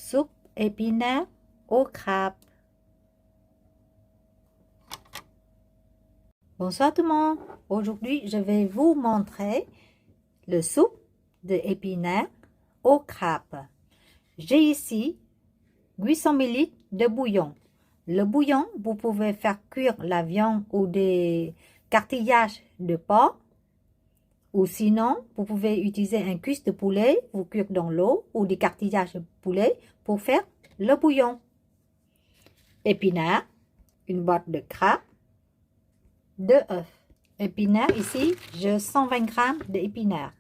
soupe épinaire au crabe. Bonsoir tout le monde. Aujourd'hui, je vais vous montrer le soupe d'épinaire au crabe. J'ai ici 800 ml de bouillon. Le bouillon, vous pouvez faire cuire la viande ou des cartillages de porc. Ou sinon, vous pouvez utiliser un cuisse de poulet, vous cuire dans l'eau ou des cartillages de poulet pour faire le bouillon. Épinards, une boîte de crabe, 2 œufs. Épinards, ici, j'ai 120 g d'épinards.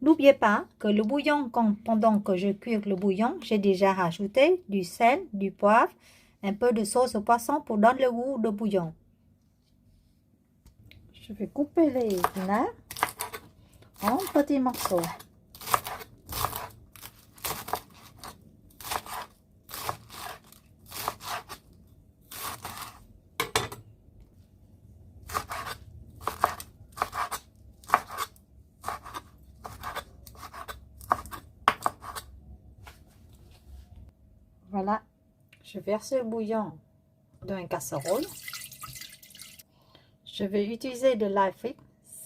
N'oubliez pas que le bouillon, pendant que je cuis le bouillon, j'ai déjà rajouté du sel, du poivre, un peu de sauce au poisson pour donner le goût de bouillon. Je vais couper les épinards en petits morceaux. Voilà, je verse le bouillon dans une casserole. Je vais utiliser de l'ail frit,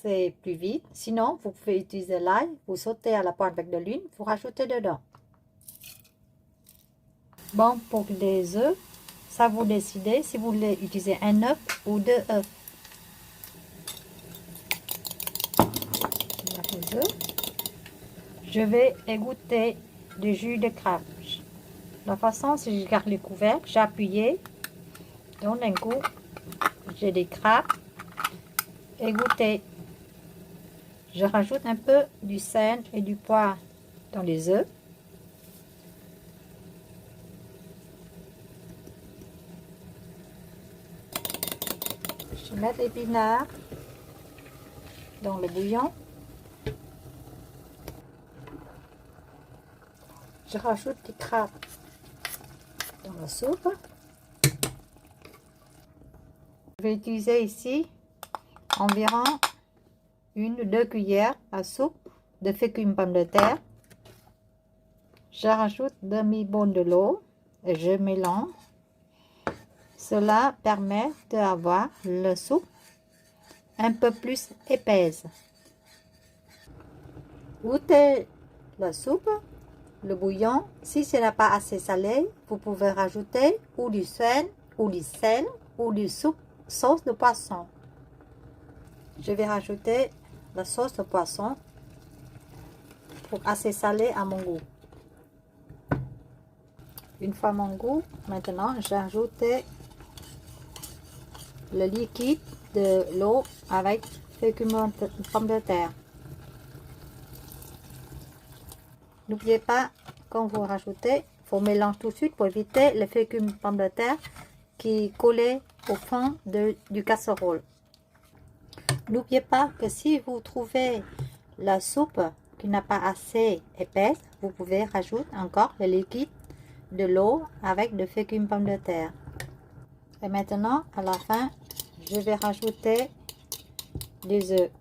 c'est plus vite. Sinon, vous pouvez utiliser l'ail, vous sautez à la poêle avec de l'huile, vous rajoutez dedans. Bon, pour les œufs, ça vous décidez si vous voulez utiliser un œuf ou 2 œufs. Je vais égoutter du jus de crabe. La façon, si je garde le couvercle, j'ai appuyé. Donc, d'un coup, j'ai des crabes égouttées. Je rajoute un peu du sel et du poivre dans les œufs. Je mets l'épinard dans le bouillon. Je rajoute des crabes dans la soupe. Je vais utiliser ici environ 1 ou 2 cuillères à soupe de fécule pomme de terre. Je rajoute demi-bonne de l'eau et je mélange. Cela permet d'avoir la soupe un peu plus épaisse. Goûtez la soupe, le bouillon. Si ce n'est pas assez salé, vous pouvez rajouter ou du sel ou du sauce de poisson. Je vais rajouter la sauce de poisson pour assez salé à mon goût. Une fois mon goût, maintenant j'ajoute le liquide de l'eau avec fécule pomme de terre. N'oubliez pas, quand vous rajoutez, il faut mélanger tout de suite pour éviter le fécule pomme de terre qui collait au fond du casserole. N'oubliez pas que si vous trouvez la soupe qui n'a pas assez épaisse, vous pouvez rajouter encore le liquide de l'eau avec de fécule pomme de terre. Et maintenant, à la fin, je vais rajouter des œufs.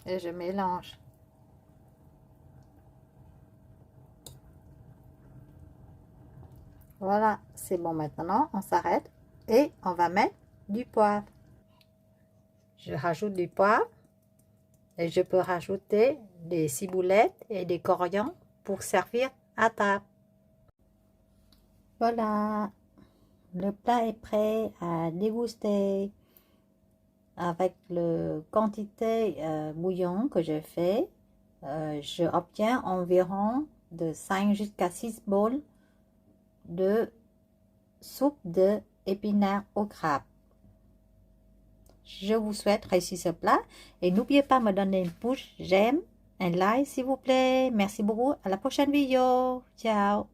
Et je mélange. Voilà, c'est bon maintenant, on s'arrête et on va mettre du poivre. Je rajoute du poivre et je peux rajouter des ciboulettes et des coriandres pour servir à table. Voilà, le plat est prêt à déguster. Avec la quantité bouillon que je fais, je obtiens environ de 5 jusqu'à 6 bols de soupe d'épinards au crabe. Je vous souhaite réussir ce plat et n'oubliez pas de me donner une pouce j'aime, un like s'il vous plaît. Merci beaucoup, à la prochaine vidéo. Ciao.